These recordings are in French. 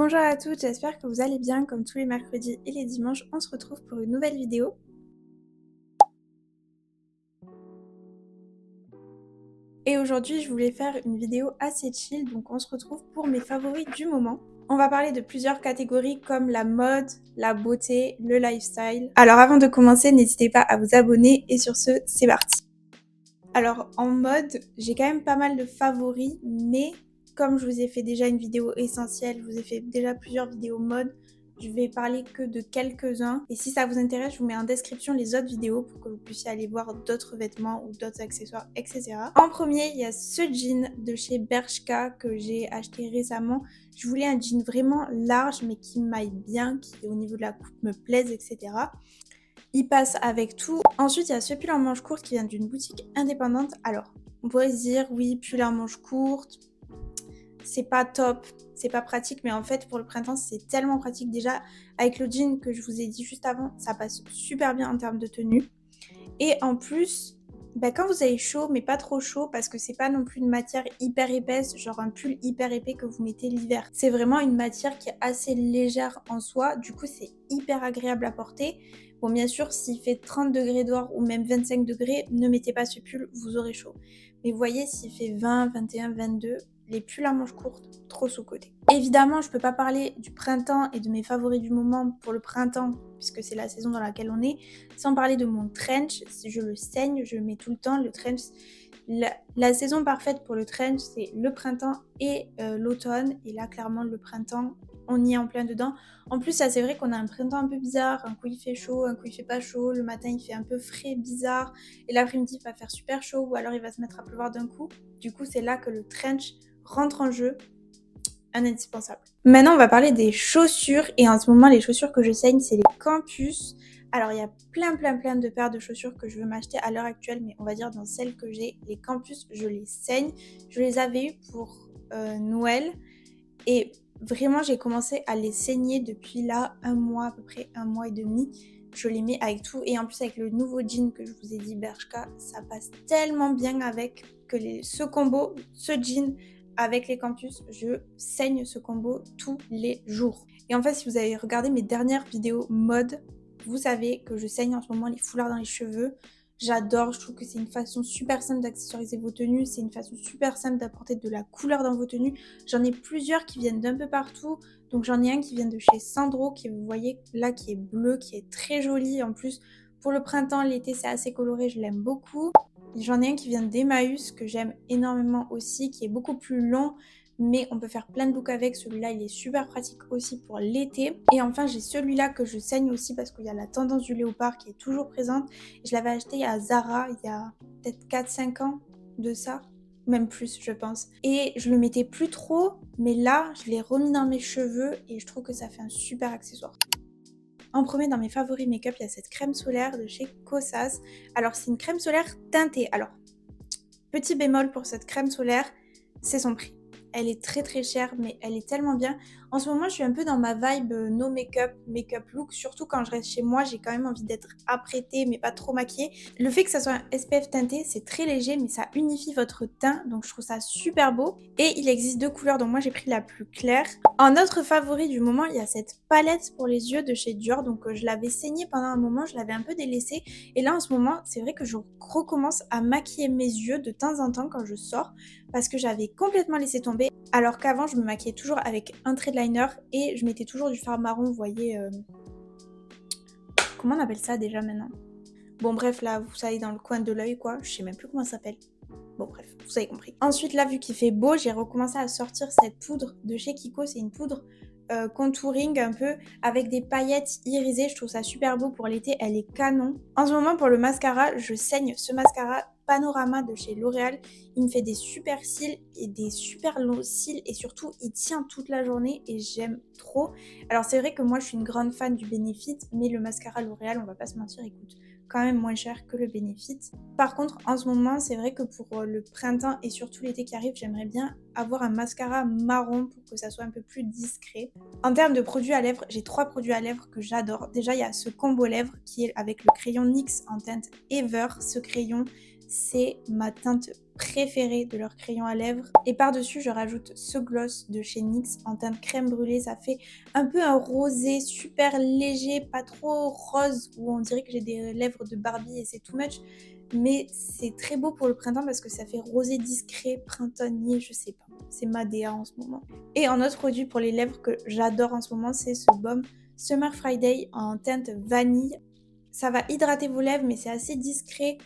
Bonjour à toutes, j'espère que vous allez bien. Comme tous les mercredis et les dimanches, on se retrouve pour une nouvelle vidéo. Et aujourd'hui, je voulais faire une vidéo assez chill, donc on se retrouve pour mes favoris du moment. On va parler de plusieurs catégories comme la mode, la beauté, le lifestyle. Alors avant de commencer, n'hésitez pas à vous abonner et sur ce, c'est parti. Alors en mode, j'ai quand même pas mal de favoris, mais comme je vous ai fait déjà une vidéo essentielle, je vous ai fait déjà plusieurs vidéos mode, je vais parler que de quelques-uns. Et si ça vous intéresse, je vous mets en description les autres vidéos pour que vous puissiez aller voir d'autres vêtements ou d'autres accessoires, etc. En premier, il y a ce jean de chez Bershka que j'ai acheté récemment. Je voulais un jean vraiment large mais qui m'aille bien, qui au niveau de la coupe me plaise, etc. Il passe avec tout. Ensuite, il y a ce pull en manche courte qui vient d'une boutique indépendante. Alors, on pourrait se dire, oui, pull en manche courte, c'est pas top, c'est pas pratique, mais en fait, pour le printemps, c'est tellement pratique. Déjà, avec le jean que je vous ai dit juste avant, ça passe super bien en termes de tenue. Et en plus, quand vous avez chaud, mais pas trop chaud, parce que c'est pas non plus une matière hyper épaisse, genre un pull hyper épais que vous mettez l'hiver. C'est vraiment une matière qui est assez légère en soi, du coup c'est hyper agréable à porter. Bon, bien sûr, s'il fait 30 degrés dehors ou même 25 degrés, ne mettez pas ce pull, vous aurez chaud. Mais vous voyez, s'il fait 20, 21, 22, les pulls à manches courtes, trop sous-cotés. Évidemment, je peux pas parler du printemps et de mes favoris du moment pour le printemps, puisque c'est la saison dans laquelle on est, sans parler de mon trench. Je le saigne, je le mets tout le temps. Le trench, la saison parfaite pour le trench, c'est le printemps et l'automne. Et là, clairement, le printemps, on y est en plein dedans. En plus, ça c'est vrai qu'on a un printemps un peu bizarre. Un coup, il fait chaud, un coup, il fait pas chaud. Le matin, il fait un peu frais, bizarre. Et l'après-midi, il va faire super chaud ou alors il va se mettre à pleuvoir d'un coup. Du coup, c'est là que le trench rentre en jeu. Un indispensable. Maintenant, on va parler des chaussures. Et en ce moment, les chaussures que je saigne, c'est les Campus. Alors, il y a plein de paires de chaussures que je veux m'acheter à l'heure actuelle, mais on va dire dans celles que j'ai, les Campus, je les saigne. Je les avais eues pour Noël. Et vraiment, j'ai commencé à les saigner depuis là, un mois à peu près, un mois et demi. Je les mets avec tout. Et en plus, avec le nouveau jean que je vous ai dit, Bershka, ça passe tellement bien avec que ce combo, ce jean avec les Campus, je saigne ce combo tous les jours. Et en fait, si vous avez regardé mes dernières vidéos mode, vous savez que je saigne en ce moment les foulards dans les cheveux. J'adore, je trouve que c'est une façon super simple d'accessoriser vos tenues, c'est une façon super simple d'apporter de la couleur dans vos tenues. J'en ai plusieurs qui viennent d'un peu partout, donc j'en ai un qui vient de chez Sandro, qui vous voyez là, qui est bleu, qui est très joli. En plus, pour le printemps, l'été, c'est assez coloré, je l'aime beaucoup. J'en ai un qui vient d'Emmaüs, que j'aime énormément aussi, qui est beaucoup plus long, mais on peut faire plein de looks avec. Celui-là, il est super pratique aussi pour l'été. Et enfin, j'ai celui-là que je saigne aussi parce qu'il y a la tendance du léopard qui est toujours présente. Je l'avais acheté à Zara il y a peut-être 4-5 ans de ça, même plus je pense. Et je le mettais plus trop, mais là, je l'ai remis dans mes cheveux et je trouve que ça fait un super accessoire. En premier, dans mes favoris make-up, il y a cette crème solaire de chez Kosas. Alors, c'est une crème solaire teintée. Alors, petit bémol pour cette crème solaire, c'est son prix. Elle est très chère, mais elle est tellement bien. En ce moment, je suis un peu dans ma vibe no make-up, make-up look. Surtout quand je reste chez moi, j'ai quand même envie d'être apprêtée, mais pas trop maquillée. Le fait que ça soit un SPF teinté, c'est très léger, mais ça unifie votre teint. Donc, je trouve ça super beau. Et il existe deux couleurs, donc moi, j'ai pris la plus claire. En autre favori du moment, il y a cette palette pour les yeux de chez Dior. Donc, je l'avais saignée pendant un moment, je l'avais un peu délaissée. Et là, en ce moment, c'est vrai que je recommence à maquiller mes yeux de temps en temps quand je sors, parce que j'avais complètement laissé tomber. Alors qu'avant, je me maquillais toujours avec un trait de liner et je mettais toujours du fard marron, vous voyez. Comment on appelle ça déjà maintenant? Bon, bref, là, vous savez, dans le coin de l'œil, quoi. Je sais même plus comment ça s'appelle. Bon, bref, vous avez compris. Ensuite, là, vu qu'il fait beau, j'ai recommencé à sortir cette poudre de chez Kiko. C'est une poudre contouring un peu avec des paillettes irisées. Je trouve ça super beau pour l'été. Elle est canon. En ce moment, pour le mascara, je saigne ce mascara Panorama de chez L'Oréal. Il me fait des super cils et des super longs cils et surtout, il tient toute la journée et j'aime trop. Alors, c'est vrai que moi, je suis une grande fan du Benefit, mais le mascara L'Oréal, on va pas se mentir, écoute, quand même moins cher que le Benefit. Par contre, en ce moment, c'est vrai que pour le printemps et surtout l'été qui arrive, j'aimerais bien avoir un mascara marron pour que ça soit un peu plus discret. En termes de produits à lèvres, j'ai 3 produits à lèvres que j'adore. Déjà, il y a ce combo lèvres qui est avec le crayon NYX en teinte Ever. Ce crayon, c'est ma teinte préférée de leur crayon à lèvres. Et par-dessus, je rajoute ce gloss de chez NYX en teinte crème brûlée. Ça fait un peu un rosé super léger, pas trop rose, où on dirait que j'ai des lèvres de Barbie et c'est too much. Mais c'est très beau pour le printemps parce que ça fait rosé discret, printanier, je sais pas. C'est ma DA en ce moment. Et un autre produit pour les lèvres que j'adore en ce moment, c'est ce baume Summer Friday en teinte vanille. Ça va hydrater vos lèvres, mais c'est assez discret.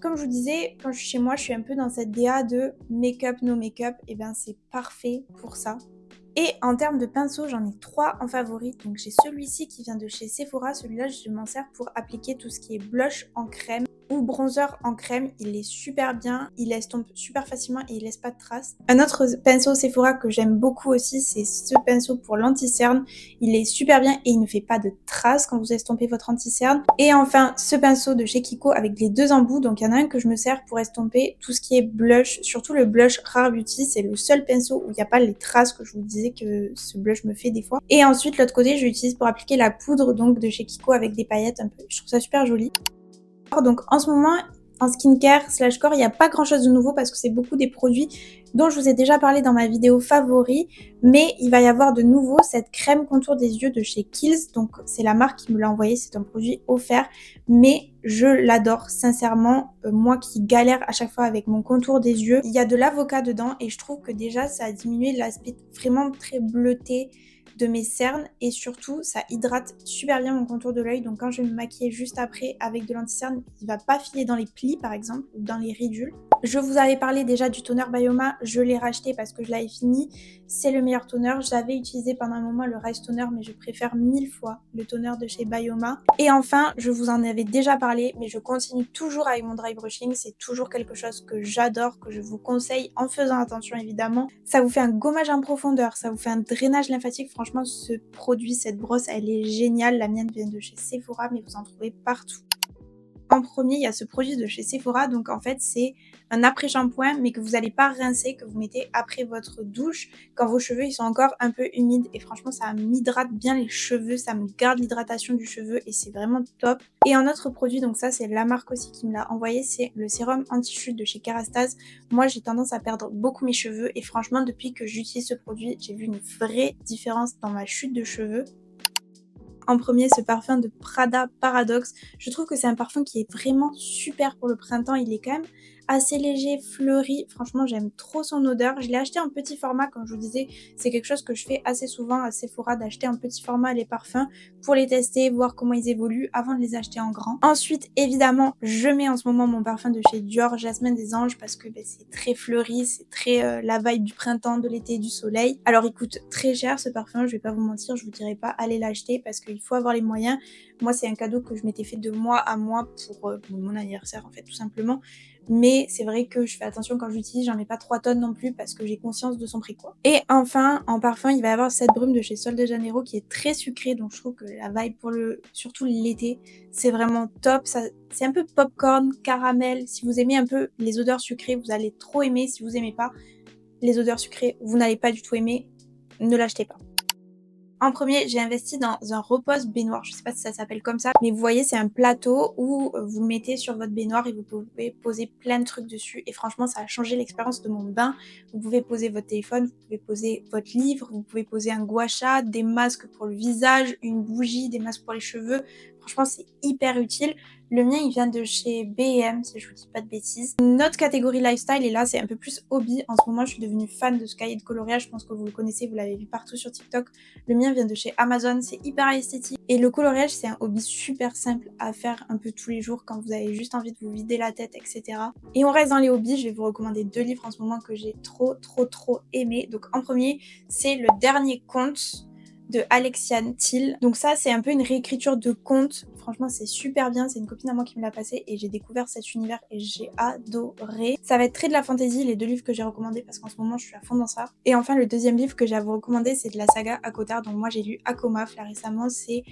Comme je vous disais, quand je suis chez moi, je suis un peu dans cette DA de make-up, no make-up. Et bien, c'est parfait pour ça. Et en termes de pinceau, j'en ai 3 en favori. Donc j'ai celui-ci qui vient de chez Sephora. Celui-là, je m'en sers pour appliquer tout ce qui est blush en crème ou bronzer en crème. Il est super bien, il estompe super facilement et il laisse pas de traces. Un autre pinceau Sephora que j'aime beaucoup aussi, c'est ce pinceau pour l'anti-cerne. Il est super bien et il ne fait pas de traces quand vous estompez votre anti-cerne. Et enfin, ce pinceau de chez Kiko avec les 2 embouts. Donc il y en a un que je me sers pour estomper tout ce qui est blush, surtout le blush Rare Beauty. C'est le seul pinceau où il n'y a pas les traces que je vous disais que ce blush me fait des fois. Et ensuite, l'autre côté, je l'utilise pour appliquer la poudre donc de chez Kiko avec des paillettes un peu. Je trouve ça super joli. Donc en ce moment, en skincare slash corps, il n'y a pas grand chose de nouveau parce que c'est beaucoup des produits dont je vous ai déjà parlé dans ma vidéo favori, mais il va y avoir de nouveau cette crème contour des yeux de chez Kiehl's. Donc c'est la marque qui me l'a envoyé, c'est un produit offert, mais je l'adore sincèrement. Moi qui galère à chaque fois avec mon contour des yeux, il y a de l'avocat dedans et je trouve que déjà ça a diminué l'aspect vraiment très bleuté de mes cernes et surtout ça hydrate super bien mon contour de l'œil. Donc quand je vais me maquiller juste après avec de l'anti-cerne, il va pas filer dans les plis par exemple ou dans les ridules. Je vous avais parlé déjà du toner Bioma, je l'ai racheté parce que je l'avais fini. C'est le meilleur toner. J'avais utilisé pendant un moment le Rice Toner, mais je préfère 1000 fois le toner de chez Bioma. Et enfin, je vous en avais déjà parlé, mais je continue toujours avec mon dry brushing. C'est toujours quelque chose que j'adore, que je vous conseille en faisant attention évidemment. Ça vous fait un gommage en profondeur, ça vous fait un drainage lymphatique. Franchement, ce produit, cette brosse, elle est géniale. La mienne vient de chez Sephora, mais vous en trouvez partout. En premier, il y a ce produit de chez Sephora, donc en fait c'est un après-shampoing mais que vous n'allez pas rincer, que vous mettez après votre douche quand vos cheveux ils sont encore un peu humides et franchement ça m'hydrate bien les cheveux, ça me garde l'hydratation du cheveu et c'est vraiment top. Et un autre produit, donc ça c'est la marque aussi qui me l'a envoyé, c'est le sérum anti-chute de chez Kérastase. Moi j'ai tendance à perdre beaucoup mes cheveux et franchement depuis que j'utilise ce produit, j'ai vu une vraie différence dans ma chute de cheveux. En premier, ce parfum de Prada Paradoxe. Je trouve que c'est un parfum qui est vraiment super pour le printemps. Il est quand même assez léger, fleuri. Franchement, j'aime trop son odeur. Je l'ai acheté en petit format, comme je vous disais. C'est quelque chose que je fais assez souvent à Sephora, d'acheter en petit format les parfums pour les tester, voir comment ils évoluent avant de les acheter en grand. Ensuite, évidemment, je mets en ce moment mon parfum de chez Dior, Jasmine des Anges, parce que c'est très fleuri, c'est très la vibe du printemps, de l'été, du soleil. Alors, il coûte très cher ce parfum, je vais pas vous mentir, je vous dirais pas allez l'acheter parce qu'il faut avoir les moyens. Moi, c'est un cadeau que je m'étais fait de mois à mois pour mon anniversaire, en fait, tout simplement. Mais c'est vrai que je fais attention quand j'utilise, j'en mets pas 3 tonnes non plus parce que j'ai conscience de son prix quoi. Et enfin, en parfum, il va y avoir cette brume de chez Sol de Janeiro qui est très sucrée, donc je trouve que la vibe pour surtout l'été, c'est vraiment top. C'est un peu popcorn, caramel. Si vous aimez un peu les odeurs sucrées, vous allez trop aimer. Si vous aimez pas les odeurs sucrées, vous n'allez pas du tout aimer. Ne l'achetez pas. En premier, j'ai investi dans un repose baignoire, je sais pas si ça s'appelle comme ça, mais vous voyez c'est un plateau où vous le mettez sur votre baignoire et vous pouvez poser plein de trucs dessus et franchement ça a changé l'expérience de mon bain. Vous pouvez poser votre téléphone, vous pouvez poser votre livre, vous pouvez poser un gua sha, des masques pour le visage, une bougie, des masques pour les cheveux. Franchement c'est hyper utile. Le mien il vient de chez B&M si je vous dis pas de bêtises. Une autre catégorie lifestyle et là c'est un peu plus hobby. En ce moment je suis devenue fan de ce cahier de coloriage, je pense que vous le connaissez, vous l'avez vu partout sur TikTok. Le mien vient de chez Amazon, c'est hyper esthétique. Et le coloriage c'est un hobby super simple à faire un peu tous les jours quand vous avez juste envie de vous vider la tête, etc. Et on reste dans les hobbies, je vais vous recommander 2 livres en ce moment que j'ai trop aimé. Donc en premier c'est Le Dernier Conte de Alexiane Thiel. Donc ça c'est un peu une réécriture de contes. Franchement c'est super bien, c'est une copine à moi qui me l'a passé et j'ai découvert cet univers et j'ai adoré. Ça va être très de la fantasy, les 2 livres que j'ai recommandés parce qu'en ce moment je suis à fond dans ça. Et enfin le deuxième livre que j'ai à vous recommander c'est de la saga Akotard, donc moi j'ai lu Akomaf là récemment, c'est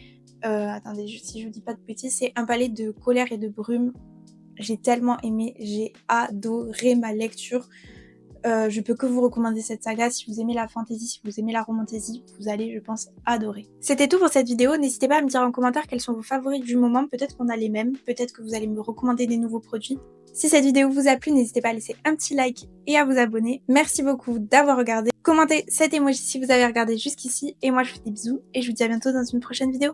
attendez si je vous dis pas de bêtises, c'est Un palais de colère et de brume. J'ai tellement aimé, j'ai adoré ma lecture. Je peux que vous recommander cette saga. Si vous aimez la fantasy, si vous aimez la romantasy, vous allez, je pense, adorer. C'était tout pour cette vidéo. N'hésitez pas à me dire en commentaire quels sont vos favoris du moment. Peut-être qu'on a les mêmes. Peut-être que vous allez me recommander des nouveaux produits. Si cette vidéo vous a plu, n'hésitez pas à laisser un petit like et à vous abonner. Merci beaucoup d'avoir regardé. Commentez cet emoji si vous avez regardé jusqu'ici. Et moi, je vous fais des bisous et je vous dis à bientôt dans une prochaine vidéo.